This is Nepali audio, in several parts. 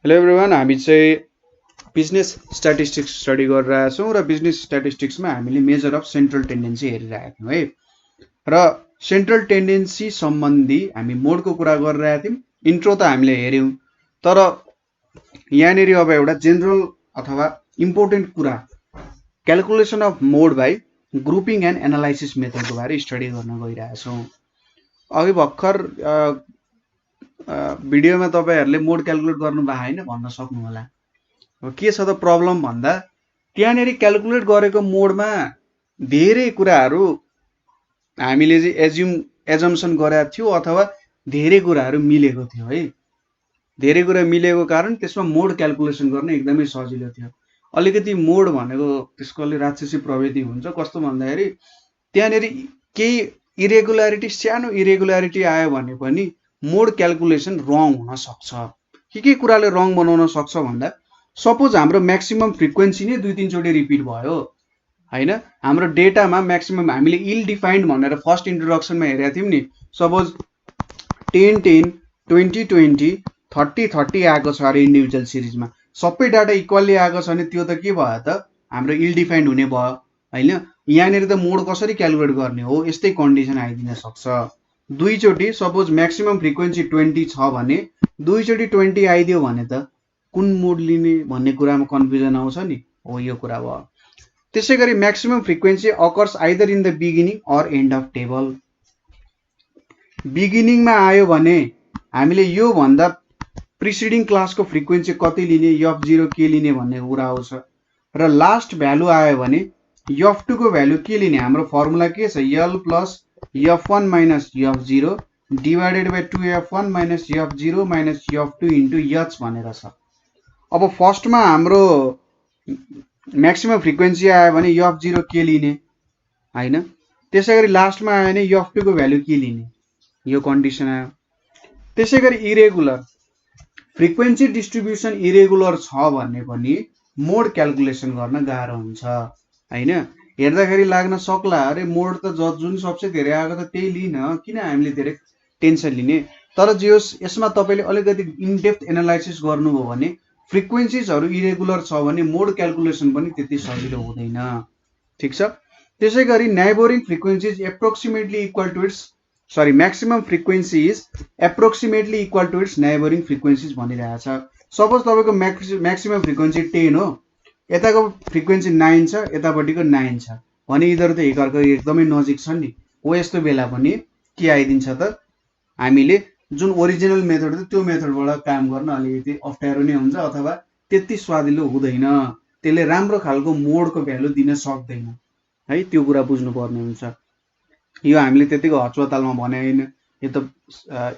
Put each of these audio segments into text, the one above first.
हेलो एभ्रिवान, हामी चाहिँ बिजनेस स्ट्याटिस्टिक्स स्टडी गरिरहेका छौँ र बिजनेस स्ट्याटिस्टिक्समा हामीले मेजर अफ सेन्ट्रल टेन्डेन्सी हेरिरहेका थियौँ है। र सेन्ट्रल टेन्डेन्सी सम्बन्धी हामी मोडको कुरा गरिरहेका थियौँ। इन्ट्रो त हामीले हेऱ्यौँ, तर यहाँनिर अब एउटा जेनरल अथवा इम्पोर्टेन्ट कुरा calculation of mode by grouping and analysis मेथडको बारे स्टडी गर्न गइरहेछौँ। अघि भर्खर भिडियोमा तपाईँहरूले मोड क्यालकुलेट गर्नु भएको होइन भन्न सक्नु होला। अब के छ त प्रब्लम भन्दा त्यहाँनिर क्यालकुलेट गरेको मोडमा धेरै कुराहरू हामीले चाहिँ एजम्सन गरेको थियो अथवा धेरै कुराहरू मिलेको थियो है। धेरै कुरा मिलेको कारण त्यसमा मोड क्यालकुलेसन गर्न एकदमै सजिलो थियो। अलिकति मोड भनेको त्यसको अलि राक्षसी प्रवृत्ति हुन्छ। कस्तो भन्दाखेरि त्यहाँनिर केही इरेगुलारिटी, सानो इरेगुलारिटी आयो भने पनि मोड क्यालकुलेसन रङ हुन सक्छ। के कुराले रङ बनाउन सक्छ भन्दा सपोज हाम्रो म्याक्सिमम फ्रिक्वेन्सी नै 2-3 चोटि रिपिट भयो हैन। हाम्रो डेटामा म्याक्सिमम हामीले इल डिफाइन्ड भनेर फर्स्ट इन्ट्रोडक्सनमा हेरेका थियौँ नि। सपोज 10-10, 20-20, 30-30 आएको छ अरे इन्डिभिजुअल सिरिजमा। सबै डाटा इक्वल्ली आएको छ भने त्यो त के भयो त, हाम्रो इल डिफाइन्ड हुने भयो हैन। यहाँनिर त मोड कसरी क्यालकुलेट गर्ने हो, यस्तै कन्डिसन आइदिन सक्छ। दुईचोटि सपोज म्याक्सिमम फ्रिक्वेन्सी 20 छ भने दुईचोटि 20 आइदियो भने त कुन मोड लिने भन्ने कुरामा कन्फ्युजन आउँछ नि, हो यो कुरा भयो। त्यसै गरी maximum frequency occurs either in the beginning or end of table. बिगिनिङमा आयो भने हामीले यो भन्दा प्रिसिडिङ क्लासको फ्रिक्वेन्सी कति लिने, f0 के लिने भन्ने कुरा आउँछ। र लास्ट भ्यालु आयो भने f2 को भ्यालु के लिने। हाम्रो फर्मुला के छ, l plus f1 minus f0 divided by 2f1 minus f0 minus f2 into h भनेर छ। अब फर्स्टमा हाम्रो म्याक्सिमम फ्रिक्वेन्सी आयो भने f0 के लिने हैन। त्यसै गरी लास्टमा आयो भने f2 को भ्यालु के लिने, यो कन्डिसन आयो। त्यसै गरी इरेगुलर फ्रिक्वेन्सी डिस्ट्रिब्युसन इरेगुलर छ भने पनि मोड क्यालकुलेसन गर्न गाह्रो हुन्छ हैन। हेर्दाखेरि लाग्न सक्ला अरे मोड त जुन सबसे धेरै आएको त त्यही लिन, किन हामीले धेरै टेन्सन लिने। तर जे होस्, यसमा तपाईँले अलिकति इनडेप्थ एनालाइसिस गर्नुभयो भने फ्रिक्वेन्सीजहरू इरेगुलर छ भने मोड क्यालकुलेसन पनि त्यति सजिलो हुँदैन। ठिक छ। त्यसै गरी neighbouring frequencies approximately equal to its maximum frequency is approximately equal to its neighbouring frequencies भनिरहेछ। सपोज तपाईँको म्याक्सिमम फ्रिक्वेन्सी 10 हो, यताको फ्रिक्वेन्सी 9 छ, यतापट्टिको 9 छ भने यिनीहरू त एकअर्का एकदमै नजिक छन् नि। हो यस्तो बेला पनि के आइदिन्छ त, हामीले जुन ओरिजिनल मेथड थियो त्यो मेथडबाट काम गर्न अलिकति अप्ठ्यारो नै हुन्छ अथवा त्यति स्वादिलो हुँदैन। त्यसले राम्रो खालको मोडको भ्यालु दिन सक्दैन है, त्यो कुरा बुझ्नुपर्ने हुन्छ। यो हामीले त्यतिको हचपतालमा भने होइन, यो त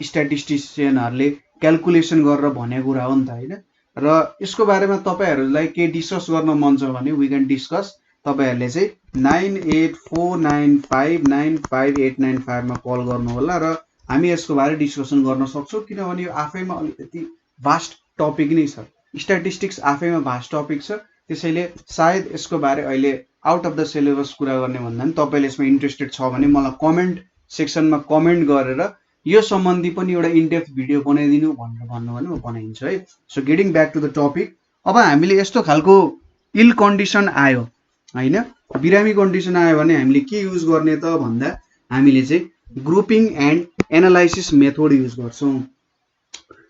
स्ट्याटिस्टिसियनहरूले क्यालकुलेसन गरेर भनेको कुरा हो नि त होइन। र यसको बारेमा तपाईँहरूलाई के डिस्कस गर्न मन छ भने वी क्यान डिस्कस। तपाईँहरूले चाहिँ 9849595895 मा कल गर्नु होला र हामी यसको बारे डिस्कसन गर्न सक्छौँ। किनभने यो आफैमा अलिकति भास्ट टपिक नै छ, स्ट्याटिस्टिक्स आफैमा भास्ट टपिक छ। त्यसैले सायद यसको बारे अहिले आउट अफ द सिलेबस कुरा गर्ने भन्दा पनि तपाईँले यसमा इन्ट्रेस्टेड छ भने मलाई कमेन्ट सेक्सनमा कमेन्ट गरेर यो सम्बन्धी पनि एउटा इनडेप्थ भिडियो बनाइदिनु भनेर भन्नु भने म बनाइदिन्छु है। So getting back to the topic, अब हामीले यस्तो खालको इल कन्डिसन आयो हैन, बिरामी कन्डिसन आयो भने हामीले के युज गर्ने त भन्दा हामीले चाहिँ grouping and analysis method use गर्छौँ।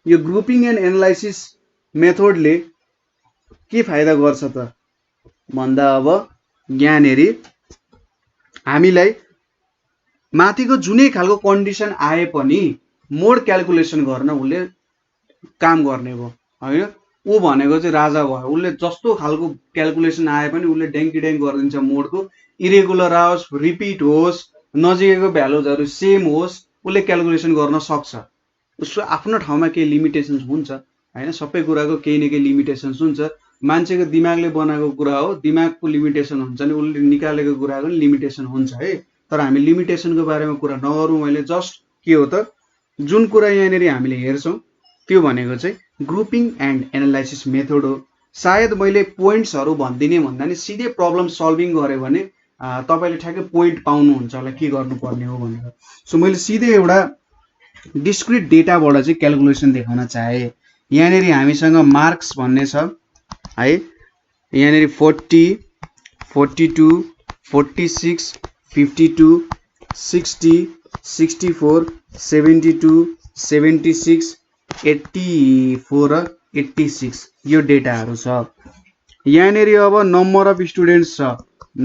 यो ग्रुपिङ एन्ड एनालाइसिस मेथडले के फाइदा गर्छ त भन्दा अब यहाँनिर हामीलाई माथिको जुनै खालको कन्डिसन आए पनि मोड क्यालकुलेसन गर्न उसले काम गर्ने भयो हैन। ऊ भनेको चाहिँ राजा भयो, उसले जस्तो खालको क्यालकुलेसन आए पनि उसले ड्याङ गरिदिन्छ मोडको। इरेगुलर आओस्, रिपिट होस्, नजिकैको भ्यालुजहरू सेम होस्, उसले क्यालकुलेसन गर्न सक्छ। उसको आफ्नो ठाउँमा केही लिमिटेसन्स हुन्छ हैन, सबै कुराको केही न केही लिमिटेसन्स हुन्छ। मान्छेको दिमागले बनाएको कुरा हो, दिमागको लिमिटेसन हुन्छ नि उसले निकालेको कुराको नि लिमिटेसन हुन्छ है। तर हामी लिमिटेसनको बारेमा कुरा नगरौँ। मैले जस्ट के हो त, जुन कुरा यहाँनिर हामीले हेर्छौँ त्यो भनेको चाहिँ ग्रुपिङ एन्ड एनालाइसिस मेथड हो। सायद मैले पोइन्ट्सहरू भनिदिने भन्दा नि सिधै प्रब्लम सल्भिङ गरेँ भने तपाईँले ठ्याक्कै पोइन्ट पाउनुहुन्छ होला के गर्नुपर्ने हो भनेर। सो मैले सिधै एउटा डिस्क्रिट डेटाबाट चाहिँ क्यालकुलेसन देखाउन चाहे। यहाँनेरि हामीसँग मार्क्स भन्ने छ है। यहाँनेरि 40 42 46 52 60 64 72 76 84 र 86 यो डेटाहरु छ। यहाँनेरि अब नम्बर अफ स्टुडेन्ट्स छ,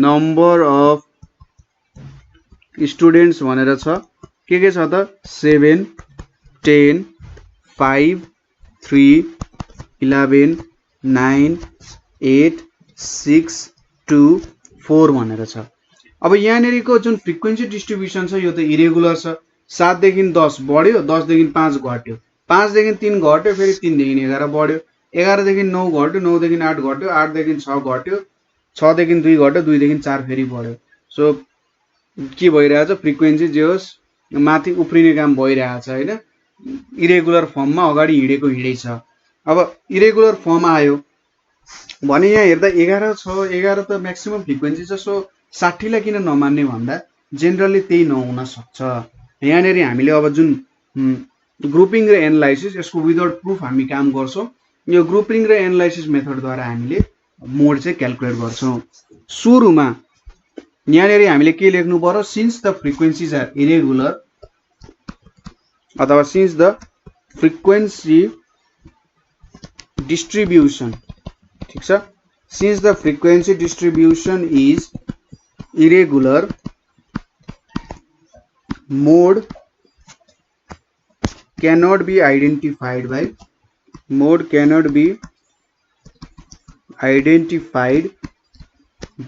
नम्बर अफ स्टुडेन्ट्स भनेर छ। के छ त 7 10 5 3 11 9 8 6 2 4 भनेर छ। अब यहाँनेरिको जुन फ्रिक्वेन्सी डिस्ट्रिब्युसन छ यो त इरेगुलर छ। 7 देखि 10 बढ्यो, 10 देखि 5 घट्यो, 5 देखि 3 घट्यो, फेरि 3 देखि 11 बढ्यो, 11 देखि 9 घट्यो, 9 देखि 8 घट्यो, 8 देखि 6 घट्यो, 6 देखि 2 घट्यो, 2 देखि 4 फेरि बढ्यो। सो के भइरहेछ फ्रिक्वेन्सी जे होस् माथि उफ्रिने काम भइरहेछ हैन। इरेगुलर फर्ममा अगाडि हिडेको हिडै छ। अब इरेगुलर फर्म आयो भने यहाँ हेर्दा 11 छ, 11 त म्याक्सिमम फ्रिक्वेन्सी छ। सो 60 लाई किन नमान्ने भन्दा जेनरली त्यही नहुन सक्छ। यहाँनेरि हामीले अब जुन ग्रुपिङ र एनालाइसिस यसको विदाउट प्रुफ हामी काम गर्छौं। यो ग्रुपिङ र एनालाइसिस मेथडद्वारा हामीले मोड चाहिँ क्याल्कुलेट गर्छौं। सुरुमा यहाँनेरि हामीले के लेख्नु पर्यो, since the frequencies are irregular अथवा सिन्स द फ्रिक्वेन्सी डिस्ट्रिब्युसन, ठीक छ, since the frequency distribution is irregular mode cannot be identified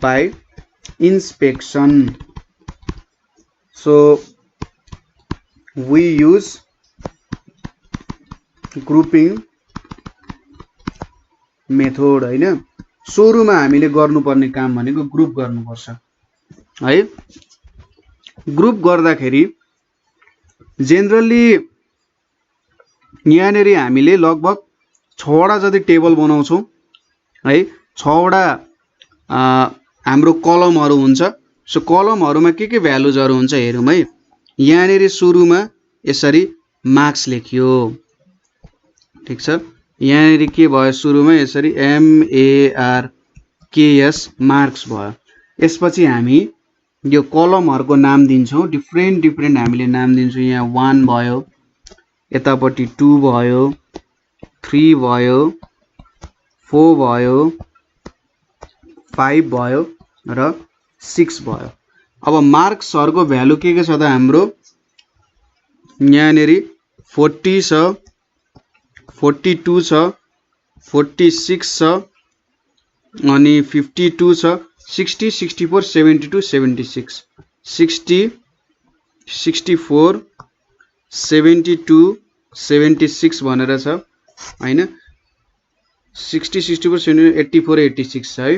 by inspection. So we use grouping method हैन। सुरुमा हामीले गर्नुपर्ने काम भनेको ग्रुप गर्नुपर्छ है। ग्रुप गर्दाखेरि जेनरली यहाँनेरि हामीले लगभग 6 वटा जति टेबल बनाउँछौं है। 6 वटा हाम्रो कलमहरु हुन्छ। सो कलमहरुमा के भ्यालुजहरु हुन्छ हेरौं है। यहाँनेरि सुरुमा यसरी मार्क्स लेखियो, ठीक छ। यहाँनेरि के भयो, सुरुमा यसरी MARKS मार्क्स भयो। यसपछि हामी यो कलमहरुको नाम दिन्छौं, डिफरेन्ट हामीले नाम दिन्छौं। यहाँ 1 भयो, यतापटि 2 भयो, 3 भयो, 4 भयो, 5 भयो र 6 भयो। अब मार्क्सहरुको भ्यालु के छ त हाम्रो यहाँनेरि 40 छ, 42 छ, 46 छ, अनि 52 छ, 60 64 72 76 60 64 72 76 भनेर छ हैन। 60 64 72 84 86 छ है।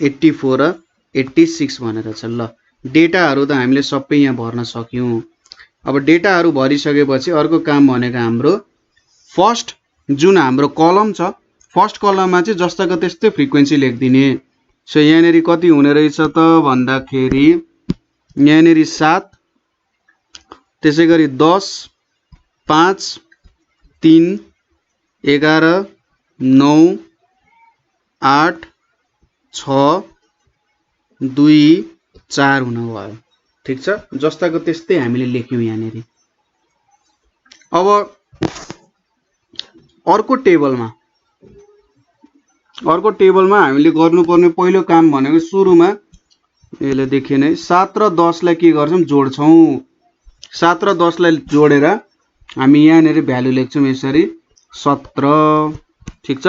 84 र 86 भनेर छ। ल डेटाहरु त हामीले सबै यहाँ भर्न सक्यौं। अब डेटाहरु भरिसकेपछि अर्को काम भनेको हाम्रो फर्स्ट जुन हाम्रो कलम छ, फर्स्ट कलममा चाहिँ जस्ताको त्यस्तै फ्रिक्वेन्सी लेखिदिने। सो यहाँनेरि कति हुने रहेछ त भन्दाखेरि यहाँनेरि 7, त्यसैगरी 10 5 3 11 9 8 6 2 4 हुन भयो, ठीक छ। जस्ताको त्यस्तै हामीले लेख्यौं यहाँनेरि। अब अर्को टेबलमा हामीले गर्नुपर्ने पहिलो काम भनेको सुरुमा यसले देखिएन है। 7 र 10 लाई के गर्छौं, जोड्छौं। 7 र 10 लाई जोडेर हामी यहाँनेरि भ्यालु लेख्छौं यसरी 17, ठीक छ।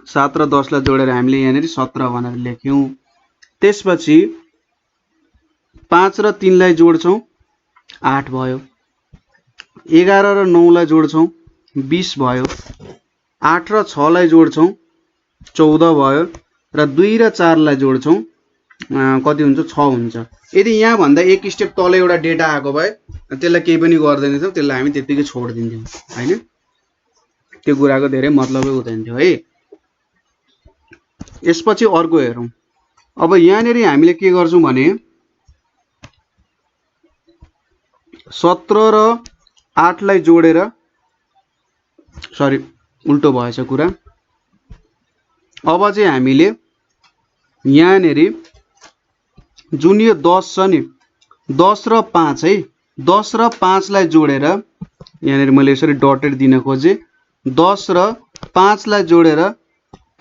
7 र 10 लाई जोडेर हामीले यहाँनेरि 17 भनेर लेख्यौं। त्यसपछि 5 र 3 लाई जोड्छौं 8 भयो। 11 र 9 लाई जोड्छौं 20 भयो। 8 र 6 लाई जोड्छौं 14 भयो र 2 र 4 लाई जोड्छौं कति हुन्छ, 6 हुन्छ। यदि यहाँ भन्दा एक स्टेप तल एउटा डेटा आएको भए त्यसलाई केही पनि गर्दैन थियौ, त्यसलाई हामी त्यतिकै छोड्दिन्थ्यौं हैन। त्यो कुराको धेरै मतलबै हुँदैन थियो है। यसपछि अर्को हेरौं। अब यहाँनेरि हामीले के गर्छौं भने 17 र 8 लाई जोडेर सरी उल्टो भएछ कुरा। अब चाहिँ हामीले यहाँनेरि जुन यो 10 छ नि 10 र 5 है 10 र 5 लाई जोडेर यहाँनेरि मैले यसरी डटेड दिन खोजे 10 र 5 लाई जोडेर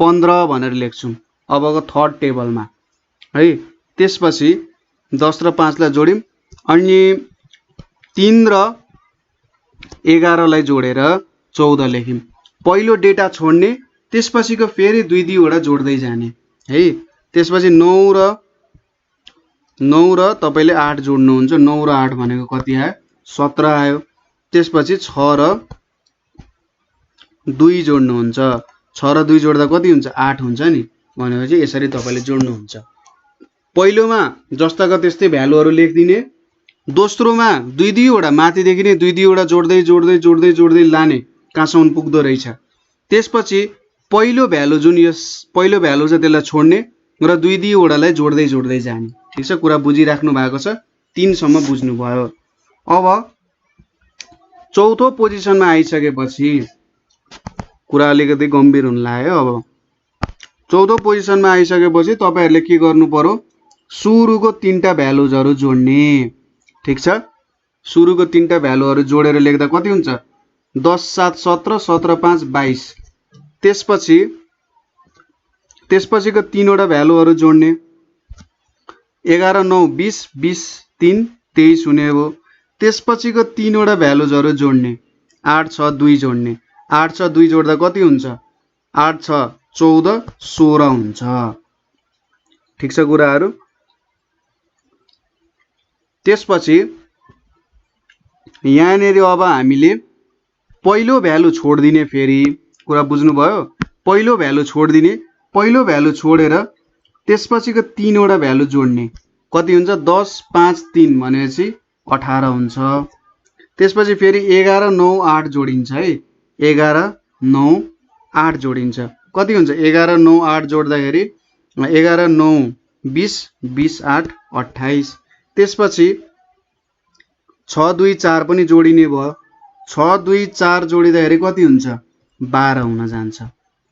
15 भनेर लेख्छौं अबको थर्ड टेबलमा है। त्यसपछि 10 र 5 लाई जोड्यौं अनि 3 र 11 लाई जोडेर 14 लेख्यौं। पहिलो डेटा छोड्ने त्यसपछिको फेरि दुई दुईवटा जोड्दै जाने है। त्यसपछि 9 र तपाईले 8 जोड्नुहुन्छ 9 र 8 भनेको कति आयो 17 आयो। त्यसपछि 6 र 2 जोड्नुहुन्छ 6 र 2 जोड्दा कति हुन्छ 8 हुन्छ नि। भनेपछि यसरी तपाईले जोड्नुहुन्छ। पहिलोमा जस्ताको त्यस्तै भ्यालुहरु लेख्दिने दोस्रोमा दुई दुईवटा माथिदेखि नै दुई दुईवटा जोड्दै जोड्दै जोड्दै जोड्दै लाने कहाँसम्म पुग्दो रहेछ। त्यसपछि पहिलो भ्यालु जुन यो पहिलो भ्यालु छ त्यसलाई छोड्ने र दुई दुईवटालाई जोड्दै जोड्दै जाने। ठीक छ कुरा बुझिराख्नु भएको छ 3 सम्म बुझ्नु भयो। अब चौथो पोजिसनमा आइसकेपछि कुरा अलिकति गम्भीर हुन लाग्यो। अब चौथो पोजिसनमा आइसकेपछि तपाईहरुले के गर्नु पर्यो सुरुको 3टा भ्यालुजहरु जोड्ने। ठीक छ सुरुको 3टा भ्यालुहरु जोडेर लेख्दा कति हुन्छ 10 7 17 17 5 22। त्यसपछिको 3वटा भ्यालुहरु जोड्ने 11 9 20 20 3 23 हुने हो। त्यसपछिको 3वटा भ्यालुजहरु जोड्ने 8 6 2 जोड्ने 8 6 2 जोड्दा कति हुन्छ 8 6 14 16 हुन्छ। ठीक छ कुराहरु। त्यसपछि यहाँनेरि अब हामीले पहिलो भ्यालु छोड्दिने फेरि कुरा बुझ्नु भयो। पहिलो भ्यालु छोड्दिने पहिलो भ्यालु छोडेर त्यसपछिको 3वटा भ्यालु जोड्ने कति हुन्छ 10 5 3 भनेपछि 18 हुन्छ। त्यसपछि फेरि 11 9 8 जोडिन्छ है 11 9 8 जोडिन्छ कति हुन्छ 11 9 8 जोड्दाखेरि 11 9 20 20 8 28। त्यसपछि 6 2 4 पनि जोडिने भयो 6 2 4 जोडिदाखेरि कति हुन्छ 12 हुन जान्छ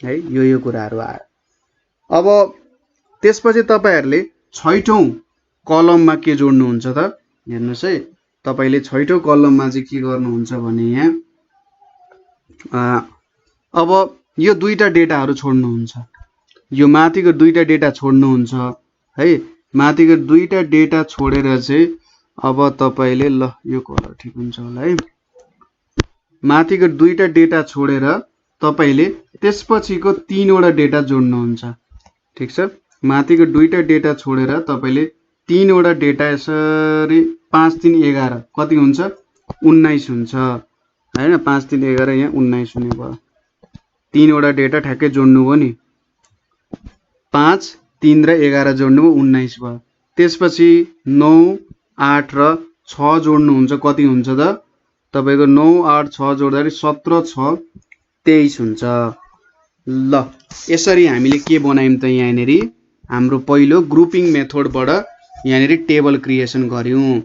है। यो कुराहरु आयो। अब त्यसपछि तपाईहरुले छैठौं कलममा के जोड्नुहुन्छ त हेर्नुस् है। तपाईले छैठौं कलममा चाहिँ के गर्नुहुन्छ भने यहाँ अब यो दुईटा डेटाहरु छोड्नुहुन्छ। यो माथिको दुईटा डेटा छोड्नुहुन्छ है। माथिको दुईटा डेटा छोडेर चाहिँ अब तपाईले ल यो कलर ठीक हुन्छ होला है। माथिको दुईटा डेटा छोडेर तपाईले त्यसपछिको 3वटा डेटा जोड्नुहुन्छ। ठीक छ माथिको दुईटा डेटा छोडेर तपाईले 3वटा डेटा यसरी 5 3 11 कति हुन्छ 19 हुन्छ हैन। 5 3 11 यहाँ 19 हुने भयो। 3वटा डेटा ठ्याक्कै जोड्नु भयो नि 5 3 र 11 जोड्नु भयो 19 भयो। त्यसपछि 9 8 र 6 जोड्नुहुन्छ कति हुन्छ त तपाईको 9 8 6 जोड्दाखेरि 17 6 23 हुन्छ। ल यसरी हामीले के बनायौं त यहाँनेरि हाम्रो पहिलो ग्रुपिङ मेथडबाट यहाँनेरि टेबल क्रिएसन गर्यौं।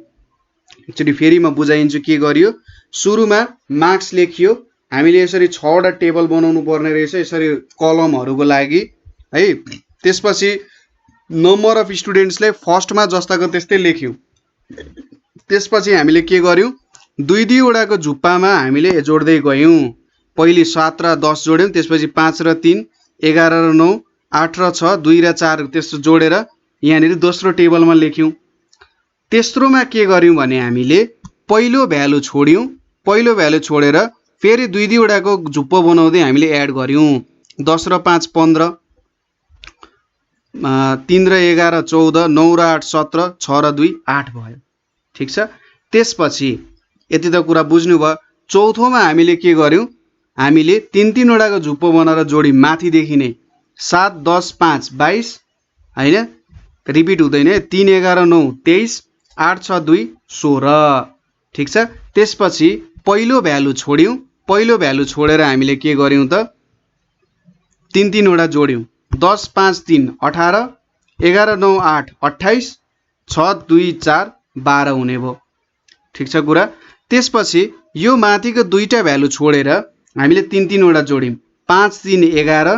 एक्चुअली फेरि म बुझाइन्छु के गरियो। सुरुमा मार्क्स लेखियो हामीले यसरी 6वटा टेबल बनाउनु पर्ने रहेछ यसरी कलमहरुको लागि है। त्यसपछि नम्बर अफ स्टुडेन्ट्सलाई फर्स्टमा जस्ताको त्यस्तै लेख्यौं। त्यसपछि हामीले के गर्यौं दुई दुईवटाको झुप्पामा हामीले जोड्दै गयौं। पहिले 7 र 10 जोड्यौं त्यसपछि 5 र 3 11 र 9 8 र 6 2 र 4 त्यस्तो जोडेर यहाँनेरि दोस्रो टेबलमा लेख्यौं। तेस्रोमा के गर्यौं भने हामीले पहिलो भ्यालु छोड्यौं। पहिलो भ्यालु छोडेर फेरि दुई दुईवटाको झुप्पो बनाउँदै हामीले एड गर्यौं। 10 र 5 15 3 र 11 14 9 र 8 17 6 र 2 8 भयो। ठीक छ त्यसपछि यति त कुरा बुझ्नु भयो। चौथोमा हामीले के गर्यौं हामीले 3 वटाको झुप्पो बनाएर जोडी माथिदेखि नै 7 10 5 22 हैन रिपिट हुँदैन 3 11 9 23 8 6 2 16। ठीक छ त्यसपछि पहिलो भ्यालु छोड्यौं। पहिलो भ्यालु छोडेर हामीले के गर्यौं त 3 वटा जोड्यौं 10 5 3 18 11 9 8 28 6 2 4 12 हुने भयो। ठीक छ कुरा। त्यसपछि यो माथिको दुईटा भ्यालु छोडेर हामीले 3 वटा जोड्यौं 5 3 11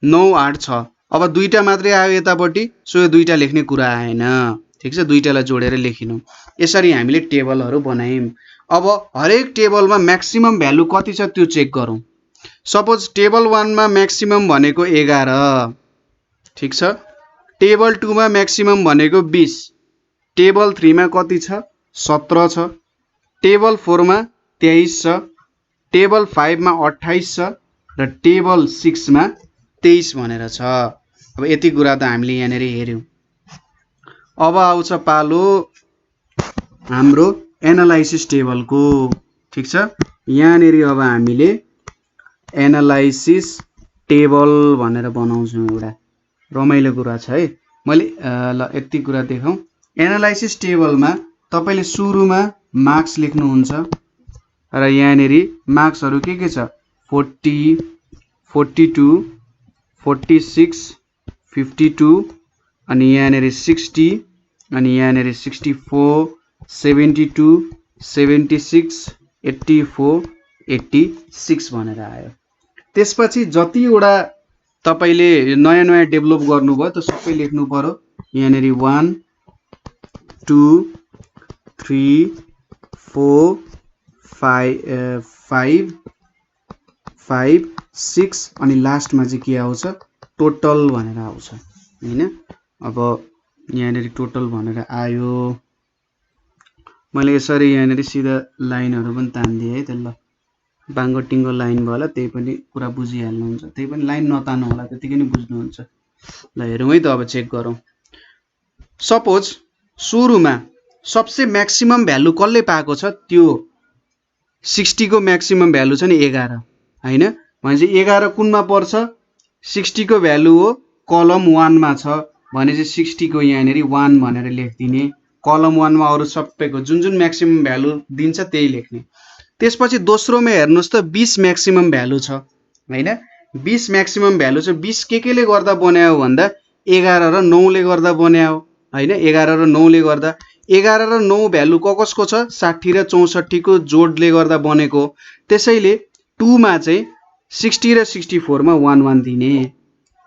9 8 6 अब दुईटा मात्रै आयो यतापट्टि सो यो दुईटा लेख्ने कुरा आएन ठीक छ दुईटालाई जोडेर लेखिनौं यसरी हामीले टेबलहरु बनायौं अब हरेक टेबलमा म्याक्सिमम भ्यालु कति छ त्यो चेक गरौं सपोज टेबल 1 मा म्याक्सिमम भनेको 11 ठीक छ टेबल 2 मा म्याक्सिमम भनेको 20 टेबल 3 मा कति छ 17 छ टेबल 4 मा 23 छ टेबल 5 मा 28 छ र टेबल 6 मा 23 भनेर छ अब यति कुरा त हामीले यहाँनेरि हेर्यौं अब आउँछ पालो हाम्रो एनालाइसिस टेबलको ठीक छ यहाँनेरि अब हामीले एनालाइसिस टेबल भनेर बनाउँछौं एउटा रमाइलो कुरा छ है मैले ल यति कुरा देखाउँ एनालाइसिस टेबलमा तपाईले सुरुमा मार्क्स लेख्नुहुन्छ र यहाँनेरि मार्क्सहरु के छ 40 42 46 52 अनि यहाँनेरि 60 अनि यहाँनेरि 64 72 76 84 86 भनेर आयो त्यसपछि जतिवटा तपाईले नयाँ नयाँ डेभलप गर्नुभयो त सबै लेख्नु पर्यो यहाँनेरि 1 2 3 4 5 5 6 अनि लास्टमा चाहिँ के आउँछ टोटल भनेर आउँछ हैन अब यहाँनेरि टोटल भनेर आयो मैले यसरी यहाँनेरि सिधा लाइनहरु पनि तान्दिए है त ल बाङ्गो टिङ्गो लाइन भयो होला त्यही पनि कुरा बुझिहाल्नुहुन्छ त्यही पनि लाइन नतान्नु होला त्यतिकै नै बुझ्नुहुन्छ ल हेरौँ है त अब चेक गरौँ सपोज सुरुमा सबसे म्याक्सिमम भ्यालु कसले पाएको छ त्यो 60 को म्याक्सिमम भ्यालु छ नि 11 हैन भनेपछि 11 कुनमा पर्छ 60 को भ्यालु हो कलम 1 मा छ भने चाहिँ 60 को यहाँनेरि 1 भनेर लेख्दिने कलम 1 मा अरु सबैको जुन जुन म्याक्सिमम भ्यालु दिन्छ त्यही लेख्ने त्यसपछि दोस्रोमा हेर्नुस् त 20 म्याक्सिमम भ्यालु छ हैन 20 म्याक्सिमम भ्यालु छ 20 के ले गर्दा बन्यायो भन्दा 11 र 9 ले गर्दा बन्यायो हैन 11 र 9 ले गर्दा 11 र 9 भ्यालु कसको छ 60 र 64 को जोडले गर्दा बनेको त्यसैले 2 मा चाहिँ 60 र 64 मा 1 1 दिने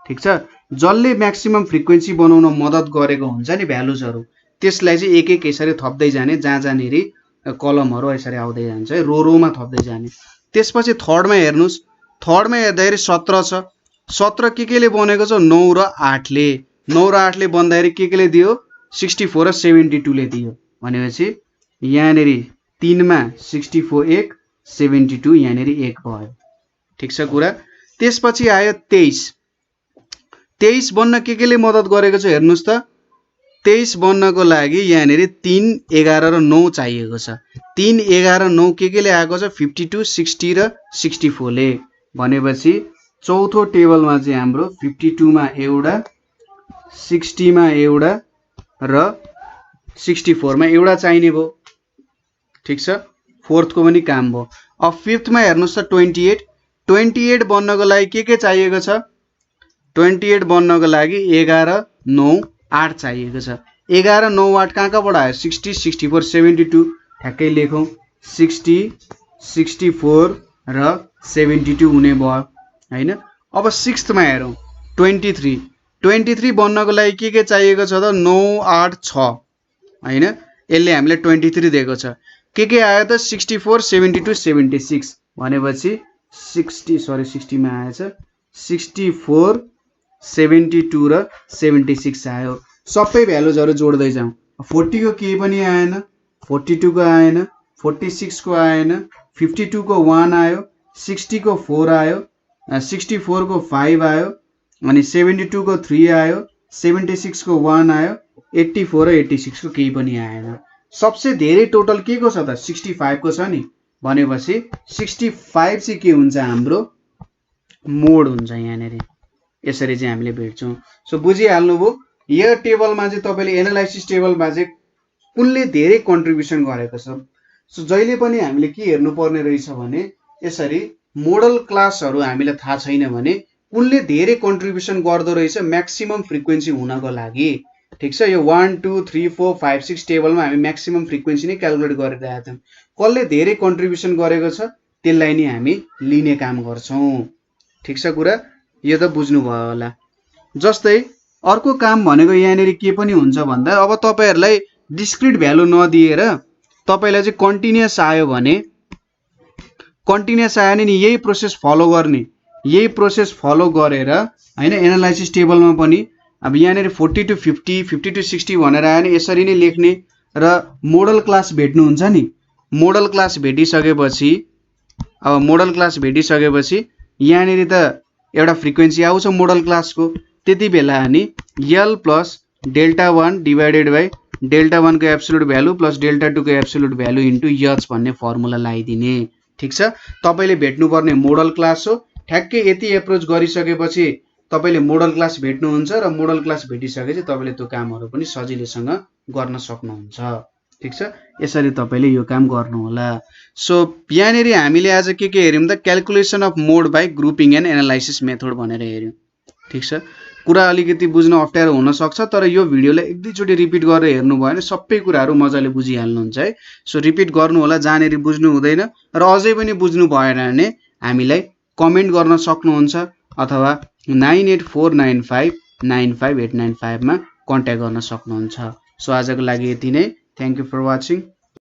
ठीक छ जसले म्याक्सिमम फ्रिक्वेन्सी बनाउन मद्दत गरेको हुन्छ नि भ्यालुजहरु त्यसलाई चाहिँ एक एक यसरी थप्दै जाने जहाँ जहाँनेरि कलमहरु यसरी आउँदै जान्छ है रोमा थप्दै जाने त्यसपछि थर्ड मा हेर्नुस् थर्ड मा हेर्दाखेरि 17 छ 17 के ले बनेको छ 9 र 8 ले 9 र 8 ले बन्दाखेरि के ले दियो 64 र 72 ले दियो भनेपछि यहाँनेरि 3 मा 64 1 72 यहाँनेरि 1 भयो ठीक छ कुरा त्यसपछि आयो 23 23 बन्न के ले मद्दत गरेको छ हेर्नुस् त 23 बन्नको लागि यहाँनेरि 3 11 र 9 चाहिएको छ 3 11 9 के ले आएको छ 52 60 र 64 ले भनेपछि चौथो टेबलमा चाहिँ हाम्रो 52 मा एउटा 60 मा एउटा र 64 मा एउटा चाहिने भयो ठीक छ फोर्थ को पनि काम भयो अब फिफ्थ मा हेर्नुस् त 28 बन्नको लागि के चाहिएको छ 28 बन्नको लागि 11 9 8 चाहिएको छ 11 9 8 कहाँबाट आयो 60 64 72 ठ्याक्कै लेखौं 60 64 र 72 हुने भयो हैन अब सिक्स्थ मा हेरौं 23 बन्नको लागि के चाहिएको छ त 9 8 6 हैन यसले हामीले 23 दिएको छ के आयो त 64 72 76 भनेपछि 60 मा आएछ 64 72 र 76 आयो सबै भ्यालुजहरु जोड्दै जाउँ 40 को केही पनि आएन 42 को आएन 46 को आएन 52 को 1 आयो 60 को 4 आयो 64 को 5 आयो अनि 72 को 3 आयो 76 को 1 आयो 84 र 86 को केही पनि आएन सबसे धेरै टोटल के को छ त 65 को छ नि भनेपछि 65 चाहिँ के हुन्छ हाम्रो मोड हुन्छ यहाँनेरि यसरी चाहिँ हामीले भेट्छौं सो बुझिहाल्नु भो यो टेबलमा चाहिँ तपाईले एनालाइसिस टेबलमा चाहिँ कुनले धेरै कन्ट्रिब्युसन गरेको छ सो जहिले पनि हामीले के हेर्नु पर्ने रहेछ भने यसरी मोडल क्लासहरु हामीलाई थाहा छैन भने कुनले धेरै कन्ट्रिब्युसन गर्दो रहेछ म्याक्सिमम फ्रिक्वेन्सी हुनको लागि ठीक छ यो 1 2 3 4 5 6 टेबलमा हामी म्याक्सिमम फ्रिक्वेन्सी नै क्याल्कुलेट गरिरहेका थियौं कसले धेरै कन्ट्रिब्युसन गरेको छ त्यसलाई नै हामी लिने काम गर्छौं। ठीक छ कुरा, यो त बुझ्नु भयो होला। जस्तै अर्को काम भनेको यहाँनेरि के पनि हुन्छ भन्दा अब तपाईहरुलाई डिस्क्रिट भ्यालु नदिएर तपाईलाई चाहिँ कन्टिन्युअस आयो भने कन्टिन्युअस आयो भने नि यही प्रोसेस फलो गर्ने, यही प्रोसेस फलो गरेर हैन एनालाइसिस टेबलमा पनि अब यहाँनेरि 40 to 50 50 to 60 भनेर आयो भने यसरी नै लेख्ने र मोडल क्लास भेट्नु हुन्छ नि। मोडल क्लास भेटिसकेपछि अब मोडल क्लास भेटिसकेपछि यहाँनेरि त एउटा फ्रिक्वेन्सी आउँछ मोडल क्लासको, त्यति बेला हामी l plus delta 1 divided by delta 1 को एब्सोल्युट भ्यालु प्लस डेल्टा 2 को एब्सोल्युट भ्यालु इन्टु h भन्ने फर्मुला लगाइदिने। ठीक छ, तपाईले भेट्नुपर्ने मोडल क्लास हो। ठ्याक्कै यति एप्रोच गरिसकेपछि तपाईले मोडल क्लास भेट्नुहुन्छ र मोडल क्लास भेटिसकेपछि तपाईले त्यो कामहरु पनि सजिलैसँग गर्न सक्नुहुन्छ। ठीक छ, यसरी तपाईले यो काम गर्नु होला। सो यहाँनेरि हामीले आज के हेर्यौं त calculation of mode by grouping and analysis method भनेर हेर्यौं। ठीक छ, कुरा अलिकति बुझ्न अप्ठ्यारो हुन सक्छ, तर यो भिडियोलाई एक दुई चोटी रिपिट गरेर हेर्नु भयो भने सबै कुराहरु मजाले बुझिहाल्नुहुन्छ है। सो रिपिट गर्नु होला, जहाँनेरि बुझ्नु हुँदैन र अझै पनि बुझ्नु भएन भने हामीलाई कमेन्ट गर्न सक्नुहुन्छ अथवा 9849595895 मा कन्ट्याक्ट गर्न सक्नुहुन्छ। सो आजको लागि यति नै। Thank you for watching.